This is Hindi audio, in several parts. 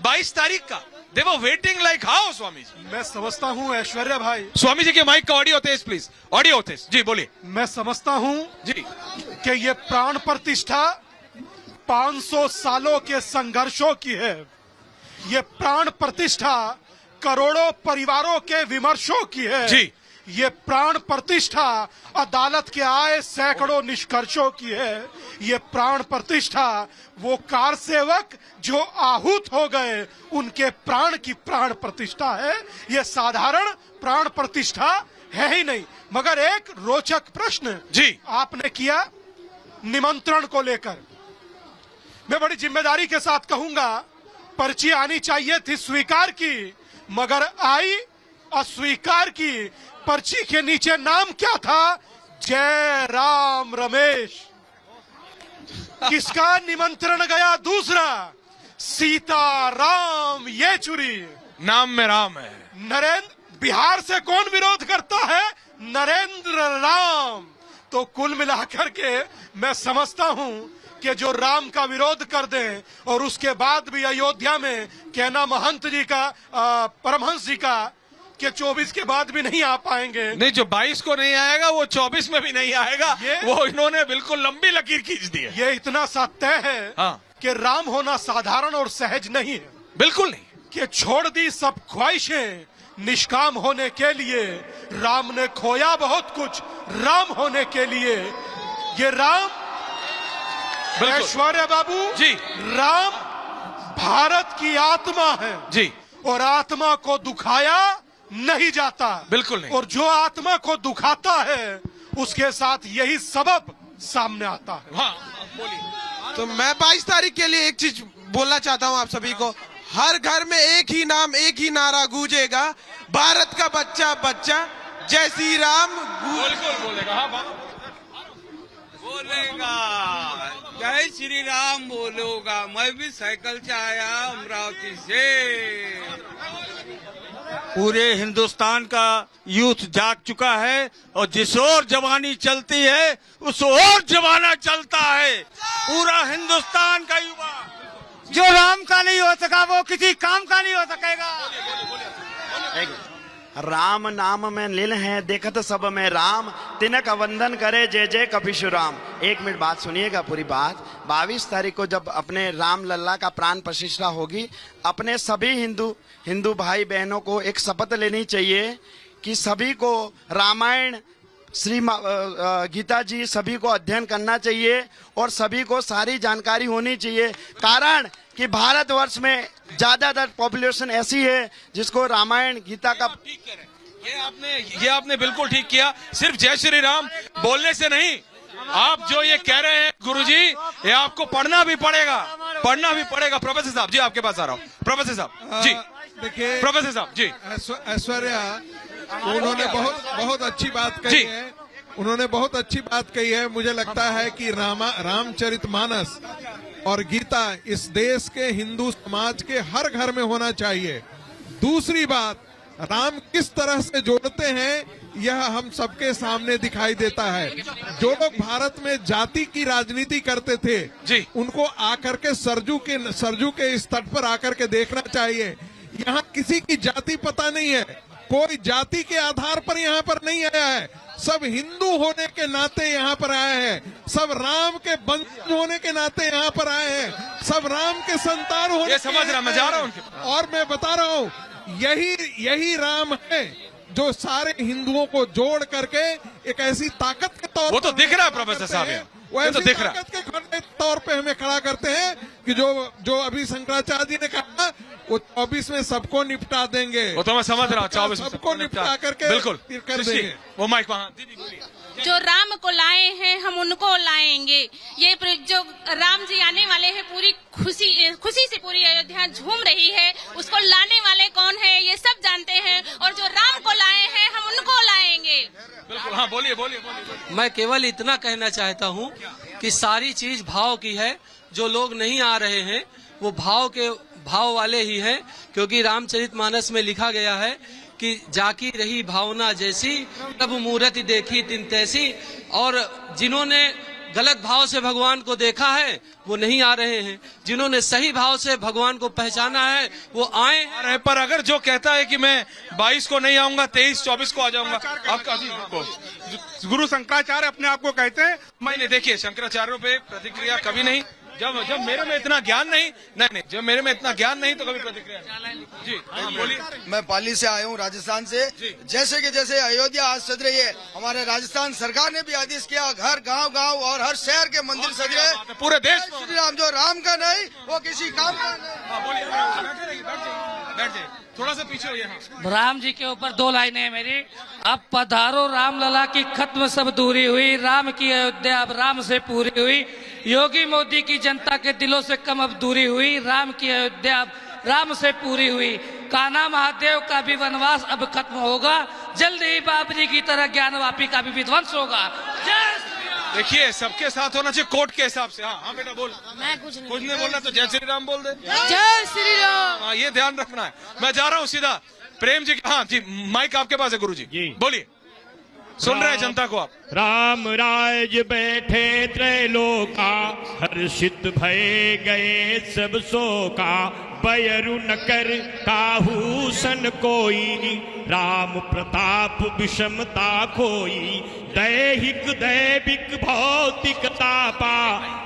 22 तारीख का। दे वो waiting like how Swami ji. मैं समझता हूँ ऐश्वर्या भाई, स्वामी जी के माइक का ऑडियो तेज प्लीज, ऑडियो तेज जी, बोलिए मैं समझता हूँ जी। कि ये प्राण प्रतिष्ठा 500 सालों के संघर्षों की है। ये प्राण प्रतिष्ठा करोड़ों परिवारों के विमर्शों की है जी। ये प्राण प्रतिष्ठा अदालत के आए सैकड़ों निष्कर्षों की है। ये प्राण प्रतिष्ठा वो कार सेवक जो आहूत हो गए उनके प्राण की प्राण प्रतिष्ठा है। ये साधारण प्राण प्रतिष्ठा है ही नहीं। मगर एक रोचक प्रश्न जी आपने किया निमंत्रण को लेकर, मैं बड़ी जिम्मेदारी के साथ कहूंगा, पर्ची आनी चाहिए थी, स्वीकार की, मगर आई अस्वीकार की। पर्ची के नीचे नाम क्या था? जय राम रमेश। किसका निमंत्रण गया? दूसरा, सीताराम येचुरी। नाम में राम है। नरेंद्र, बिहार से कौन विरोध करता है? नरेंद्र राम। तो कुल मिलाकर के मैं समझता हूं कि जो राम का विरोध कर दें और उसके बाद भी अयोध्या में कहना महंत जी का, परमहंस जी का, कि 24 के बाद भी नहीं आ पाएंगे। नहीं, जो 22 को नहीं आएगा वो 24 में भी नहीं आएगा। वो इन्होंने बिल्कुल लंबी लकीर खींच दी है। ये इतना सा तय है हाँ। कि राम होना साधारण और सहज नहीं है। बिल्कुल नहीं। कि छोड़ दी सब ख्वाहिशें निष्काम होने के लिए, राम ने खोया बहुत कुछ राम होने के लिए। ये राम, ऐश्वर्या बाबू जी, राम भारत की आत्मा है जी, और आत्मा को दुखाया नहीं जाता। बिल्कुल नहीं। और जो आत्मा को दुखाता है उसके साथ यही सबब सामने आता है। हाँ, बोलिए। तो मैं 22 तारीख के लिए एक चीज बोलना चाहता हूं आप सभी को। हर घर में एक ही नाम, एक ही नारा गूंजेगा, भारत का बच्चा बच्चा जय श्री राम। बिल्कुल बोलेगा। हाँ, बोलेगा जय श्री राम बोलेगा। मैं भी साइकिल से आया अमरावती से। पूरे हिंदुस्तान का यूथ जाग चुका है और जिस ओर जवानी चलती है उस ओर जमाना चलता है। पूरा हिंदुस्तान का युवा जो राम का नहीं हो सका वो किसी काम का नहीं हो सकेगा। राम नाम में लीन है देखत सब में राम, तिनक वंदन करे जय जय कपीशुराम। एक मिनट बात सुनिएगा पूरी बात। 22 तारीख को जब अपने राम लल्ला का प्राण प्रतिष्ठा होगी, अपने सभी हिंदू भाई बहनों को एक शपथ लेनी चाहिए कि सभी को रामायण, श्री गीता जी सभी को अध्ययन करना चाहिए और सभी को सारी जानकारी होनी चाहिए। कारण कि भारतवर्ष में ज्यादातर पॉपुलेशन ऐसी है जिसको रामायण गीता का। ये आपने बिल्कुल ठीक किया। सिर्फ जय श्री राम बोलने से नहीं, आप जो ये कह रहे हैं गुरुजी, ये आपको पढ़ना भी पड़ेगा, पढ़ना भी पड़ेगा। प्रोफेसर साहब जी, आपके पास आ रहा हूँ। प्रोफेसर साहब जी, देखिए प्रोफेसर साहब जी, ऐश्वर्या उन्होंने बहुत अच्छी बात कही है। उन्होंने बहुत अच्छी बात कही है। मुझे लगता है कि रामचरितमानस और गीता इस देश के हिंदू समाज के हर घर में होना चाहिए। दूसरी बात, राम किस तरह से जोड़ते हैं यह हम सबके सामने दिखाई देता है। जो लोग भारत में जाति की राजनीति करते थे जी, उनको आकर के सरजू के इस तट पर आकर के देखना चाहिए। यहाँ किसी की जाति पता नहीं है, कोई जाति के आधार पर यहाँ पर नहीं आया है। सब हिंदू होने के नाते यहाँ पर आए हैं, सब राम के बंधु होने के नाते यहाँ पर आए हैं, सब राम के संतान होने। ये समझ रहा, मैं जा रहा हूँ। और मैं बता रहा हूँ, यही राम है जो सारे हिंदुओं को जोड़ करके एक ऐसी ताकत के तौर, वो तो दिख रहा है प्रोफेसर साहब, वो तो दिख रहा ताकत के तौर पे हमें खड़ा करते हैं कि जो अभी शंकराचार्य जी ने कहा वो 24 में सबको निपटा देंगे। वो तो मैं समझ रहा हूँ, 24 में सबको निपटा करके बिल्कुल कर देंगे। वो माइक वहाँ दीदी बोलिए। जो राम को लाए हैं हम उनको लाएंगे। ये जो राम जी आने वाले हैं, पूरी खुशी से पूरी अयोध्या झूम रही है। उसको लाने वाले कौन है ये सब जानते हैं, और जो राम को लाए हैं हम उनको लाएंगे। बिल्कुल, हाँ बोलिए। मैं केवल इतना कहना चाहता हूँ कि सारी चीज भाव की है। जो लोग नहीं आ रहे हैं वो भाव वाले ही हैं, क्योंकि रामचरितमानस में लिखा गया है कि जाकी रही भावना जैसी, तब मूर्ति देखी तिन तैसी। और जिन्होंने गलत भाव से भगवान को देखा है वो नहीं आ रहे हैं, जिन्होंने सही भाव से भगवान को पहचाना है वो आए। अरे पर अगर जो कहता है कि मैं 22 को नहीं आऊंगा, 23-24 को आ जाऊंगा, आपका गुरु शंकराचार्य अपने आप को कहते हैं मैंने देखिए शंकराचार्यों पे प्रतिक्रिया कभी नहीं, जब मेरे में इतना ज्ञान नहीं, जब मेरे में इतना ज्ञान नहीं तो कभी प्रतिक्रिया नहीं। जी हाँ, बोलिए। मैं पाली से आया हूँ राजस्थान से। जैसे अयोध्या आज सज रही है, हमारे राजस्थान सरकार ने भी आदेश किया हर गांव और हर शहर के मंदिर सज रहे, पूरे देश में। श्री राम जो राम का नहीं वो किसी काम का नहीं। बैठ जाइए, थोड़ा सा पीछे होइए। हाँ। राम जी के ऊपर 2 लाइनें हैं मेरी। अब पधारो राम लला की खत्म सब दूरी हुई, राम की अयोध्या अब राम से पूरी हुई, योगी मोदी की जनता के दिलों से कम अब दूरी हुई, राम की अयोध्या अब राम से पूरी हुई, कान्हा महादेव का भी वनवास अब खत्म होगा, जल्द ही बाबरी की तरह ज्ञानवापी का भी विध्वंस होगा। देखिए सबके साथ होना चाहिए कोर्ट के हिसाब से। हाँ हाँ बेटा बोल। मैं कुछ नहीं बोलना तो जय श्री राम बोल दे। जय श्री राम। हाँ ये ध्यान रखना है। मैं जा रहा हूँ सीधा प्रेम जी। हाँ जी माइक आपके पास है गुरु जी, बोलिए। सुन रहे हैं जनता को आप। राम राज बैठे त्रैलोका, हर्षित भय गए सब शोका, बयरु न कर काहू सन कोई, राम प्रताप विषमता खोई, दैहिक दैविक भौतिक तापा,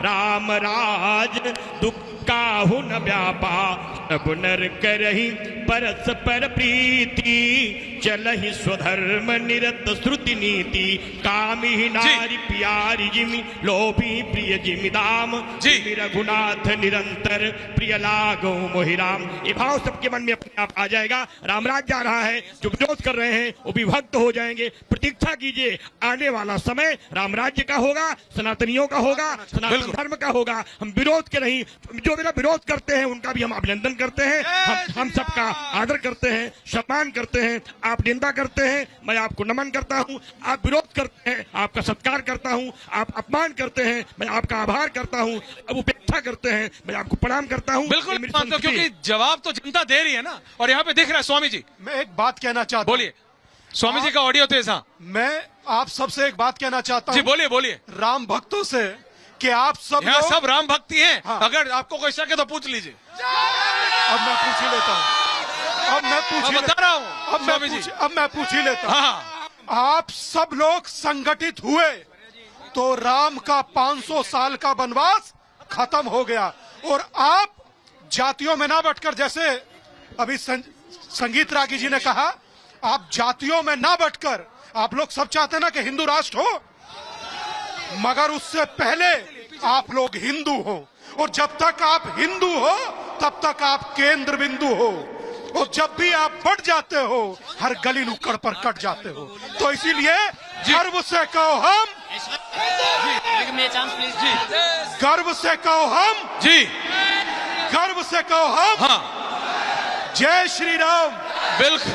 राम राज दुख काहू न व्यापा, सब नर करहि परस्पर प्रीति, चलहि स्वधर्म निरत श्रुति नीति, कामी नारी प्यारी जिमि, लोभी प्रिय जिमि दाम, जिमि रघुनाथ निरंतर प्रिय लागो मोहि राम। ये भाव सबके मन में अपने आप आ जाएगा। रामराज जा रहा है, जो विरोध कर रहे हैं वो विभक्त हो जाएंगे। प्रतीक्षा कीजिए, आने वाला समय राम राज्य का होगा, सनातनियों का होगा, सनातन धर्म का होगा। हम विरोध के नहीं, जो मेरा विरोध करते हैं उनका भी हम अभिनंदन करते हैं, हम सबका आदर करते हैं, सम्मान करते हैं। आप निंदा करते हैं, मैं आपको नमन करता हूं। आप विरोध करते हैं, आपका सत्कार करता हूं। आप अपमान करते हैं, मैं आपका आभार करता हूं। अब उपेक्षा करते हैं, मैं आपको प्रणाम करता हूं। बिल्कुल मानता, क्योंकि जवाब तो जनता दे रही है ना। और यहाँ पे दिख रहा है स्वामी जी। मैं एक बात कहना चाहता हूँ। बोलिए। स्वामी जी का ऑडियो तेज। हाँ मैं आप सबसे एक बात कहना चाहता हूँ। जी बोलिए बोलिए। राम भक्तों से कि आप सब यहाँ लोग सब राम भक्ति हैं। हाँ। अगर आपको कोई शक है तो पूछ लीजिए। अब मैं पूछ ही लेता हूँ। अब मैं बता रहा हूँ स्वामी जी। अब मैं पूछ ही लेता हूँ। हाँ। आप सब लोग संगठित हुए तो राम का 500 साल का वनवास खत्म हो गया। और आप जातियों में ना बटकर, जैसे अभी संगीत रागी जी ने कहा, आप जातियों में ना बटकर, आप लोग सब चाहते हैं ना कि हिंदू राष्ट्र हो, मगर उससे पहले आप लोग हिंदू हो। और जब तक आप हिंदू हो तब तक आप केंद्र बिंदु हो। और जब भी आप बढ़ जाते हो हर गली नुक्कड़ पर कट जाते हो। तो इसीलिए गर्व से कहो हम, गर्व से कहो हम जी, गर्व से कहो हम। हाँ जय श्री राम। बिल्कुल।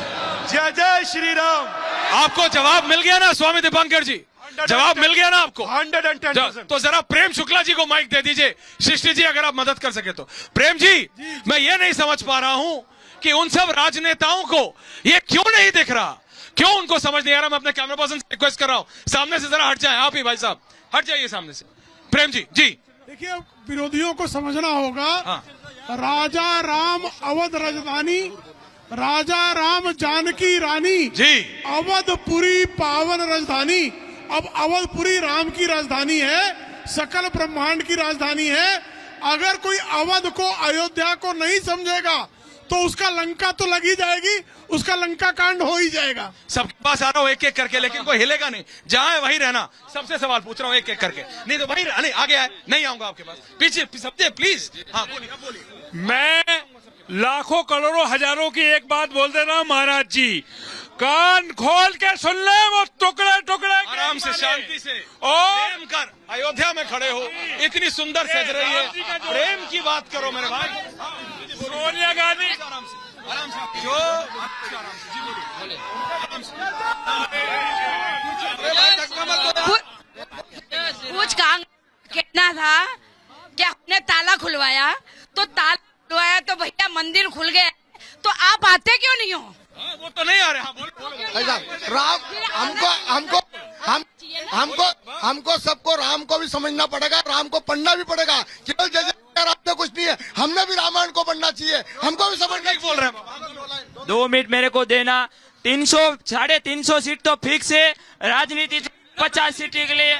जय जय श्री राम। आपको जवाब मिल गया ना स्वामी दीपांकर जी? जवाब मिल गया ना आपको? 110%। तो जरा प्रेम शुक्ला जी को माइक दे दीजिए। सृष्टि जी अगर आप मदद कर सके तो। प्रेम जी, मैं ये नहीं समझ पा रहा हूं कि उन सब राजनेताओं को ये क्यों नहीं दिख रहा, क्यों उनको समझ नहीं आ रहा। मैं अपने कैमरा पर्सन से रिक्वेस्ट कर रहा हूं, सामने से जरा हट जाए। आप ही भाई साहब हट जाइए सामने से। प्रेम जी। जी देखिए, विरोधियों को समझना होगा। हाँ। राजा राम अवध राजधानी, राजा राम जानकी रानी जी, अवधपुरी पावन राजधानी। अब अवधपुरी राम की राजधानी है, सकल ब्रह्मांड की राजधानी है। अगर कोई अवध को, अयोध्या को नहीं समझेगा तो उसका लंका तो लगी जाएगी, उसका लंका कांड हो ही जाएगा। सबके पास आ रहा हूँ एक एक करके, लेकिन कोई हिलेगा नहीं। जहां है वहीं रहना। सबसे सवाल पूछ रहा हूँ एक एक करके, नहीं तो वहीं नहीं, आगे आए नहीं आऊंगा आपके पास। पीछे सबसे प्लीज। हाँ बोलिए। मैं लाखों करोड़ों हजारों की एक बात बोल दे रहा हूँ महाराज जी, कान खोल के सुन ले। वो टुकड़े टुकड़े आराम से, शांति से और प्रेम कर। अयोध्या में खड़े हो, इतनी सुंदर सज रही है, प्रेम की बात करो मेरे भाई। सोनिया गांधी आराम से, आराम से जो आराम से। जी बोलिए। कुछ काम कहना था कि हमने ताला खुलवाया, तो ताला खुलवाया तो भैया मंदिर खुल गया, तो आप आते क्यों नहीं हो? वो तो नहीं आ रहे। हाँ बोलो। राम हमको हमको हमको सबको राम को भी समझना पड़ेगा, राम को पढ़ना भी पड़ेगा। केवल जय जयकार आपने कुछ नहीं है, हमने भी रामायण को पढ़ना चाहिए, हमको भी समझना। ठीक बोल रहे हैं। 2 मिनट मेरे को देना। 300-350 सीट तो फिक्स है, राजनीति 50 सीट के लिए।